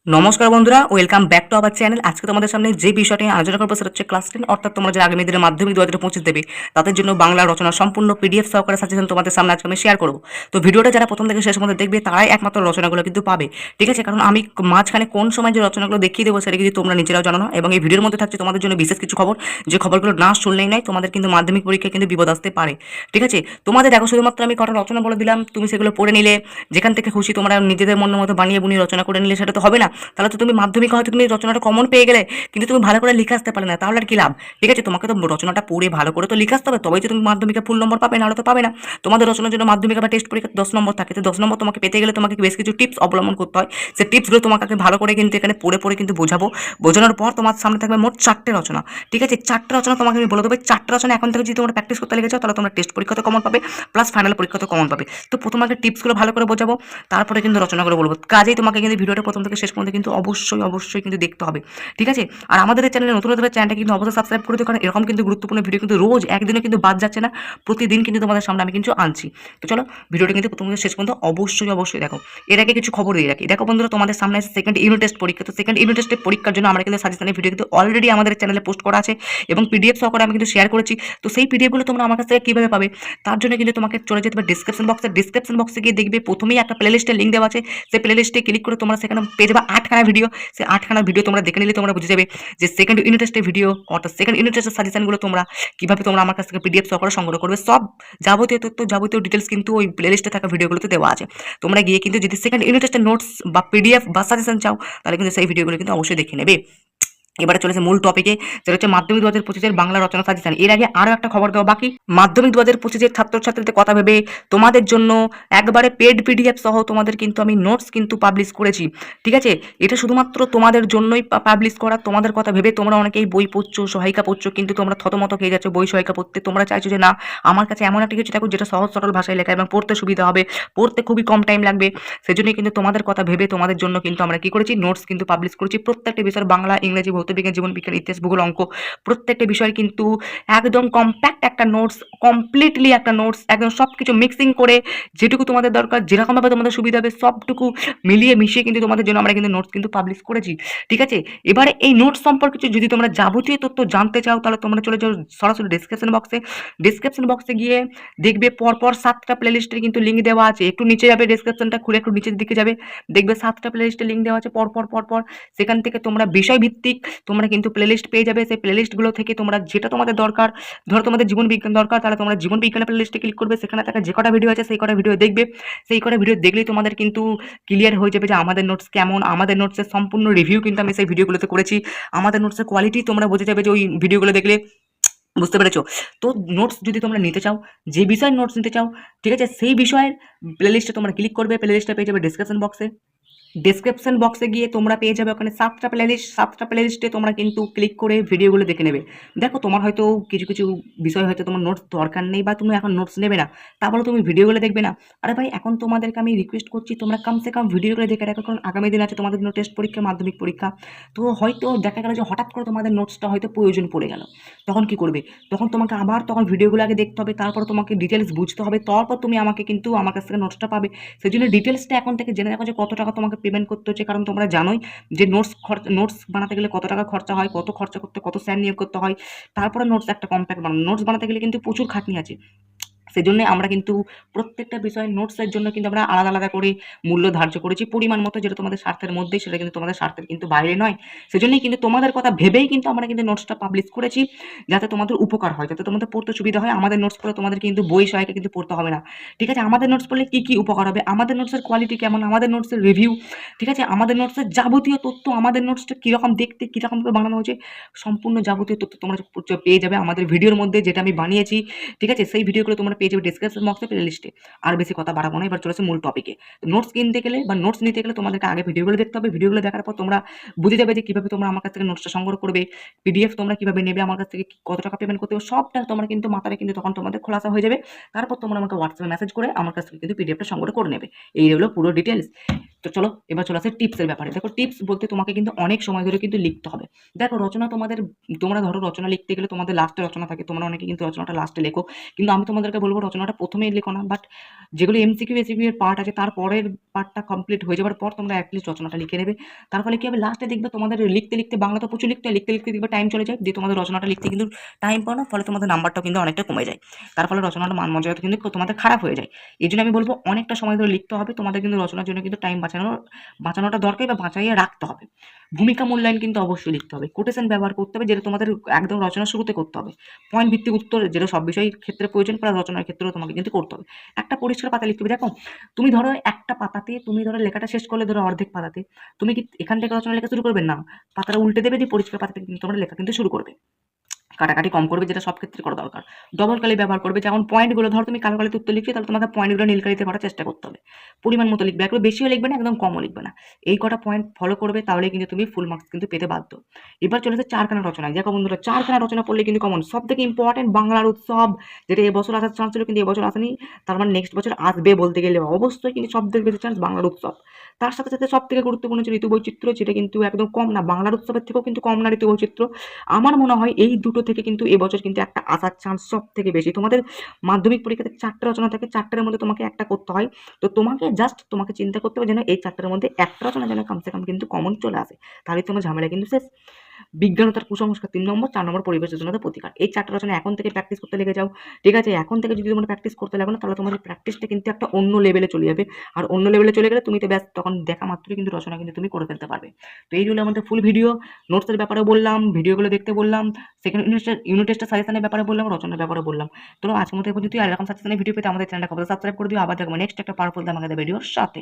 নমস্কার বন্ধুরা, welcome back to our channel. আজকে তোমাদের সামনে যে বিষয়টি নিয়ে আলোচনা করবো সেটা হচ্ছে ক্লাস 10, অর্থাৎ তোমরা যারা আগামী দিনে মাধ্যমিক 2025 দেবে তাদের জন্য বাংলা রচনা সম্পূর্ণ পিডিএফ সহকারে সাজেশন তোমাদের সামনে আজকে আমি শেয়ার করবো। তো ভিডিওটা যারা প্রথম থেকে শেষ পর্যন্ত দেখবে তারাই একমাত্র রচনাগুলো কিন্তু পাবে, ঠিক আছে? কারণ আমি মাঝখানে কোন সময় যে রচনাগুলো দেখিয়ে দেবো সেটা কিন্তু তোমরা নিজেরাও জানো না, এবং এই ভিডিওর মধ্যে থাকছে তোমাদের জন্য বিশেষ কিছু খবর, যে খবরগুলো না শুনলেই নয়, তোমাদের কিন্তু মাধ্যমিক পরীক্ষায় কিন্তু বিপদ আসতে পারে, ঠিক আছে? তোমাদের দেখো, শুধুমাত্র আমি কটা রচনা বলে দিলাম, তুমি সেগুলো পড়ে নিলে, যেখান থেকে খুশি তোমরা নিজেদের মনের মতো বানিয়ে বুনিয়ে রচনা করে নিলে, সেটা তো হবে না। তাহলে তো তুমি মাধ্যমিকে হয়তো তুমি রচনাটা কমন পেয়ে গেলে, কিন্তু তুমি ভালো করে লিখে আসতে পারলে না, তাহলে আর কি লাভ? ঠিক আছে, তোমাকে তো রচনাটা পড়ে ভালো করে তো লিখে আসতে হবে, তবেই তো তুমি মাধ্যমিকে ফুল নম্বর পাবে, নাহলে তো পাবে না। তোমাদের রচনার জন্য মাধ্যমিক বা টেস্ট পরীক্ষা 10 নম্বর থাকে, তো 10 নম্বর তোমাকে পেতে গেলে তোমাকে বেশ কিছু টিপস অবলম্বন করতে হয়। সেই টিপসগুলো তোমাকে ভালো করে কিন্তু এখানে পড়ে পড়ে কিন্তু বোঝাবো। বোঝানোর পর তোমার সামনে থাকবে মোট 4টে রচনা, ঠিক আছে? 4টে রচনা তোমাকে আমি বলে দেবো। 4টে রচনা এখন থেকে যদি তোমরা প্র্যাকটিস করতে লেগে যাও, তাহলে তোমরা টেস্ট পরীক্ষাতে কমন পাবে, প্লাস ফাইনাল পরীক্ষাতে কমন পাবে। তো প্রথমে আগে টিপসগুলো ভালো করে বোঝাবো, তারপরে কিন্তু রচনাগুলো বলবো। কাজেই তোমাকে কিন্তু ভিডিওটা প্রথম থেকে শেষ পর্যন্ত কিন্তু অবশ্যই অবশ্যই কিন্তু দেখতে হবে, ঠিক আছে? আর আমাদের এই চ্যানেলে নতুন নতুন চ্যানেলটা কিন্তু অবশ্যই সাবস্ক্রাইব করে দিও, কারণ এরকম কিন্তু গুরুত্বপূর্ণ ভিডিও কিন্তু রোজ একদিনে কিন্তু বাদ যাচ্ছে না, প্রতিদিন কিন্তু তোমাদের সামনে আমি কিন্তু আনছি। তো চলো, ভিডিওটা কিন্তু প্রথম থেকে শেষ পর্যন্ত অবশ্যই অবশ্যই দেখো। এর আগে কিছু খবর দিয়ে রাখি, দেখো বন্ধুরা, তোমাদের সামনে আছে সেকেন্ড ইউনিট টেস্ট পরীক্ষা। তো সেকেন্ড ইউনিট টেস্টের পরীক্ষার জন্য আমরা কিন্তু সাজেশনের ভিডিও কিন্তু অলরেডি আমাদের চ্যানেলে পোস্ট করা আছে, এবং পিডিএফ সহকারে আমি কিন্তু শেয়ার করেছি। তো সেই পিডিএফগুলো তোমরা আমার কাছ থেকে কীভাবে পাবে, তার জন্য কিন্তু তোমাকে চলে যেতে হবে ডিসক্রিপশন বক্সে গিয়ে দেখবে প্রথমেই একটা প্লেলিস্টের লিঙ্ক দেওয়া আছে। সেই প্লেলিস্টে ক্লিক করে তোমরা সেখানে পেয়ে যাবে 8খানা ভিডিও। সেই 8খানা ভিডিও তোমরা দেখে নিলে তোমরা বুঝে যাবে যে সেকেন্ড ইউনিট টেস্টের ভিডিও, অর্থাৎ সেকেন্ড ইউনিট টেস্টের সাজেশনগুলো তোমরা কীভাবে তোমরা আমার কাছ থেকে পিডিএফ সহকারে সংগ্রহ করবে। সব যাবতীয় তথ্য, যাবতীয় ডিটেলস কিন্তু ওই প্লেলিস্টে থাকা ভিডিওগুলোতে দেওয়া আছে। তোমরা গিয়ে কিন্তু যদি সেকেন্ড ইউনিট টেস্টের নোটস বা পিডিএফ বা সাজেশন চাও, তাহলে কিন্তু সেই ভিডিওগুলো কিন্তু অবশ্যই দেখে নেবে। এবারে চলেছে মূল টপিকে, যেটা হচ্ছে মাধ্যমিক 2025 বাংলা রচনা সাজেশন। এর আগে আরও একটা খবর দেওয়া বাকি। মাধ্যমিক 2025 ছাত্রছাত্রীদের কথা ভেবে তোমাদের জন্য একবারে পেড পিডিএফ সহ তোমাদের কিন্তু আমি নোটস কিন্তু পাবলিশ করেছি, ঠিক আছে? এটা শুধুমাত্র তোমাদের জন্যই পাবলিশ করা। তোমাদের কথা ভেবে তোমরা অনেকেই বই পড়ছো, সহায়িকা পড়ছো, কিন্তু তোমরা থতমত খেয়ে যাচ্ছ বই সহায়িকা পড়তে। তোমরা চাইছো যে না, আমার কাছে এমন একটা কিছু থাকুক যেটা সহজ সরল ভাষায় লেখা এবং পড়তে সুবিধা হবে, পড়তে খুবই কম টাইম লাগবে। সেজন্যই কিন্তু তোমাদের কথা ভেবে তোমাদের জন্য কিন্তু আমরা কি করেছি, নোটস কিন্তু পাবলিশ করেছি। প্রত্যেকটা বিষয়ের বাংলা, ইংরেজি, ভৌত বিজ্ঞান, জীবন বিজ্ঞান, ইতিহাস, ভূগোল, অঙ্ক, প্রত্যেকটা বিষয় কিন্তু একদম কম্প্যাক্ট একটা নোটস, কমপ্লিটলি একটা নোটস, একদম সব কিছু মিক্সিং করে যেটুকু তোমাদের দরকার, যেরকমভাবে তোমাদের সুবিধা হবে, সবটুকু মিলিয়ে মিশিয়ে কিন্তু তোমাদের জন্য আমরা কিন্তু নোটস কিন্তু পাবলিশ করেছি, ঠিক আছে? এবারে এই নোটস সম্পর্কে যদি তোমরা যাবতীয় তথ্য জানতে চাও, তাহলে তোমরা চলে যাও সরাসরি ডিসক্রিপশন বক্সে গিয়ে দেখবে পরপর 7টা প্লেলিস্টের কিন্তু লিঙ্ক দেওয়া আছে। একটু নিচে যাবে, ডিসক্রিপশনটা খুলে একটু নিচের দিকে যাবে, দেখবে 7টা প্লেলিস্টের লিঙ্ক দেওয়া আছে পরপর। সেখান থেকে তোমরা বিষয়ভিত্তিক তোমরা কিন্তু প্লেলিস্ট পেয়ে যাবে। সেই প্লেলিস্টগুলো থেকে তোমরা যেটা তোমাদের দরকার, ধরো তোমাদের জীবন বিজ্ঞান দরকার, তাহলে তোমরা জীবন বিজ্ঞানের প্লেলিস্টে ক্লিক করবে। সেখানে থাকা যে কটা ভিডিও আছে সেই কটা ভিডিও দেখবে। সেই কটা ভিডিও দেখলেই তোমাদের কিন্তু ক্লিয়ার হয়ে যাবে যে আমাদের নোটস কেমন। আমাদের নোটসের সম্পূর্ণ রিভিউ কিন্তু আমি সেই ভিডিওগুলোতে করেছি। আমাদের নোটসের কোয়ালিটি তোমরা বুঝে যাবে যে ওই ভিডিওগুলো দেখলে, বুঝতে পেরেছো? তো নোটস যদি তোমরা নিতে চাও, যে বিষয়ের নোটস নিতে চাও, ঠিক আছে, সেই বিষয়ের প্লেলিস্টে তোমরা ক্লিক করবে। প্লেলিস্টটা পেয়ে যাবে ডিসক্রিপশন বক্সে গিয়ে তোমরা পেয়ে যাবে ওখানে 7টা প্লেলিস্টে তোমরা কিন্তু ক্লিক করে ভিডিওগুলো দেখে নেবে। দেখো, তোমার হয়তো কিছু কিছু বিষয় হয়তো তোমার নোটস দরকার নেই, বা তুমি এখন নোটস নেবে না, তা বলে তুমি ভিডিওগুলো দেখবে না। আরে ভাই, এখন তোমাদেরকে আমি রিকোয়েস্ট করছি তোমরা কমসে কম ভিডিওগুলো দেখে রাখো, কারণ আগামী দিন আছে তোমাদের জন্য টেস্ট পরীক্ষা, মাধ্যমিক পরীক্ষা। তো হয়তো দেখা গেল যে হঠাৎ করে তোমাদের নোটসটা হয়তো প্রয়োজন পড়ে গেল, তখন কি করবে? তখন তোমাকে আবার তখন ভিডিওগুলো আগে দেখতে হবে, তারপর তোমাকে ডিটেলস বুঝতে হবে, তারপর তুমি আমাকে কিন্তু আমার কাছ থেকে নোটসটা পাবে। সেই জন্য ডিটেলসটা এখন থেকে জেনে রাখো যে কত টাকা তোমাকে পেমেন্ট করতে হচ্ছে, কারণ তোমরা জানোই যে নোটস বানাতে গেলে কত টাকা খরচা হয়, কত খরচা করতে, কত স্যার নিয়োগ করতে হয়, তারপরে নোটস একটা কম্প্যাক্ট বানানো। নোটস বানাতে গেলে কিন্তু প্রচুর খাটনি আছে। সেজন্যই আমরা কিন্তু প্রত্যেকটা বিষয়ের নোটসের জন্য কিন্তু আমরা আলাদা আলাদা করে মূল্য ধার্য করেছি পরিমাণ মতো, যেটা তোমাদের স্বার্থের মধ্যেই, সেটা কিন্তু তোমাদের স্বার্থের কিন্তু বাইরে নয়। সেজন্যই কিন্তু তোমাদের কথা ভেবেই কিন্তু আমরা কিন্তু নোটসটা পাবলিশ করেছি, যাতে তোমাদের উপকার হয়, যাতে তোমাদের পড়তে সুবিধা হয়। আমাদের নোটস পড়ে তোমাদের কিন্তু বই সহায়িকা কিন্তু পড়তে হবে না, ঠিক আছে? আমাদের নোটস পড়লে কী কী উপকার হবে, আমাদের নোটসের কোয়ালিটি কেমন, আমাদের নোটসের রিভিউ, ঠিক আছে, আমাদের নোটসের যাবতীয় তথ্য, আমাদের নোটসটা কীরকম দেখতে, কীরকমভাবে বানানো হয়েছে, সম্পূর্ণ যাবতীয় তথ্য তোমরা পেয়ে যাবে আমাদের ভিডিওর মধ্যে, যেটা আমি বানিয়েছি, ঠিক আছে? সেই ভিডিওগুলো তোমরা পেয়ে যাবে ডিসক্রিপশন বক্সে, প্লেলিস্টে। আর বেশি কথা বাড়াবো না, এবার চলেছে মূল টপিকে। নোটস কিনতে গেলে বা নোটস নিতে গেলে তোমাদেরকে আগে ভিডিওগুলো দেখতে হবে। ভিডিওগুলো দেখার পর তোমরা বুঝে যাবে যে কীভাবে তোমরা আমার কাছ থেকে নোটসটা সংগ্রহ করবে, পিডিএফ তোমরা কীভাবে নেবে, আমার কাছ থেকে কত টাকা পেমেন্ট করতে হবে, সবটা তোমরা কিন্তু মাথায় কিন্তু তখন তোমাদের খোলাসা হয়ে যাবে। তারপর তোমরা আমাকে হোয়াটসঅ্যাপে মেসেজ করে আমার কাছ থেকে কিন্তু পিডিএফটা সংগ্রহ করে নেবে। এই হলো পুরো ডিটেলস। তো চলো, এবার চলে আসে টিপসের ব্যাপারে। দেখো, টিপস বলতে তোমাকে কিন্তু অনেক সময় ধরে কিন্তু লিখতে হবে। দেখো, তোমরা ধরো রচনা লিখতে গেলে তোমাদের লাস্টে রচনা থাকে, তোমরা অনেকে কিন্তু রচনাটা লাস্টে লেখো, কিন্তু আমি তোমাদেরকে বলবো রচনাটা প্রথমে লিখো না, বাট যেগুলো এমসিকিউ এসিকিউ এর পার্ট আছে তারপরের পার্টটা কমপ্লিট হয়ে যাওয়ার পর তোমরা অ্যাটলিস্ট রচনাটা লিখে নেবে। তার ফলে কি হবে, লাস্টে দেখবে তোমাদের লিখতে লিখতে, বাংলা তো প্রচুর লিখতে হয়, লিখতে লিখতে দেখবে টাইম চলে যায়, দিয়ে তোমাদের রচনাটা লিখতে কিন্তু টাইম পাও না, ফলে তোমাদের নাম্বারটাও কিন্তু অনেকটা কমে যায়। তার ফলে রচনাটা মান মর্যাদা কিন্তু তোমাদের খারাপ হয়ে যায়। এই জন্য আমি বলবো অনেকটা সময় ধরে লিখতে হবে, তোমাদের কিন্তু রচনার জন্য কিন্তু টাইম বাঁচানোটা দরকার বা বাঁচাইয়ে রাখতে হবে। ভূমিকা মূল্যায়ন কিন্তু অবশ্যই লিখতে হবে, কোটেশন ব্যবহার করতে হবে, যেটা তোমাদের একদম রচনা শুরুতে করতে হবে। পয়েন্ট ভিত্তিক উত্তর, যেটা সব বিষয়ের ক্ষেত্রে প্রয়োজন পড়ে রচনার ক্ষেত্রেও তোমাকে কিন্তু করতে হবে। একটা পরিষ্কার পাতা লিখতে হবে। দেখো তুমি ধরো একটা পাতাতে তুমি ধরো লেখাটা শেষ করলে ধরো অর্ধেক পাতাতে, তুমি কি এখান থেকে রচনা লেখা শুরু করবে না, পাতাটা উল্টে দেবে, দিয়ে পরিষ্কার পাতা থেকে কিন্তু তোমরা লেখা কিন্তু শুরু করবে। কাটাকাটি কম করবে, যেটা সব ক্ষেত্রে করা দরকার। ডবল কালি ব্যবহার করবে, যেমন পয়েন্টগুলো ধরো তুমি কালো কালিতে উত্তর লিখছো, তাহলে তোমাকে পয়েন্টগুলো নীল কালিতে করার চেষ্টা করতে হবে। পরিমাণ মতো লিখবে, একটু বেশিও লিখবে না, একদম কমও লিখবে না। এই কটা পয়েন্ট ফলো করবে, তাহলে কিন্তু তুমি ফুল মার্কস কিন্তু পেতে বাধ্য। এবার চলেছে চারখানা রচনা। দেখো বন্ধুরা, চারখানা রচনা পড়লে কিন্তু কমন, সব থেকে ইম্পর্টেন্ট বাংলার উৎসব, যেটা এবছর আসার চান্স ছিল কিন্তু এবছর আসেনি, তার মানে নেক্সট বছর আসবে বলতে গেলে অবশ্যই কিন্তু সব থেকে বেশি চান্স বাংলার উৎসব। তার সাথে সাথে সব থেকে গুরুত্বপূর্ণ হচ্ছে ঋতু বৈচিত্র্য, যেটা কিন্তু একদম কম না, বাংলার উৎসবের থেকেও কিন্তু কম না ঋতু বৈচিত্র্য। আমার মনে হয় এই দুটো থেকে কিন্তু এবছর কিন্তু একটা আসার চান্স সব থেকে বেশি। তোমাদের মাধ্যমিক পরীক্ষাতে 4টে রচনা থাকে, 4টের মধ্যে তোমাকে একটা করতে হয়, তো তোমাকে চিন্তা করতে হবে যেন এই 4টের মধ্যে একটা রচনা যেন কমসে কম কিন্তু কমন চলে আসে, তাহলে তোমার ঝামেলা কিন্তু শেষ। বিজ্ঞান ও তার কুসংস্কার 3 নম্বর, 4 নম্বর পরিবেশ যোজনাতে প্রতিকার। এই 4টে রচনা এখন থেকে প্র্যাকটিস করতে লেগে যাও, ঠিক আছে? এখন থেকে যদি তোমরা প্র্যাকটিস করতে লাগো না, তাহলে তোমাদের প্র্যাকটিসটা কিন্তু একটা অন্য লেভেলে চলে যাবে, আর অন্য লেভেলে চলে গেলে তুমি তো ব্যাস তখন দেখা মাত্রই কিন্তু রচনা কিন্তু তুমি করে ফেলতে পারবে। তো এই হলো আমাদের ফুল ভিডিও। নোটসের ব্যাপারে বললাম, ভিডিওগুলো দেখতে বললাম, সেকেন্ড ইউনিট টেস্টের সাজেশনের ব্যাপারে বললাম, রচনার ব্যাপারে বললাম। তো আজকের মতো এই পর্যন্তই। আর এরকম সাজেশনের ভিডিও পেতে আমাদের চ্যানেলটা সাবস্ক্রাইব করে দিও। আবার দেখবো নেক্সট একটা পাওয়ারফুল ধামাকাদার ভিডিওর সাথে।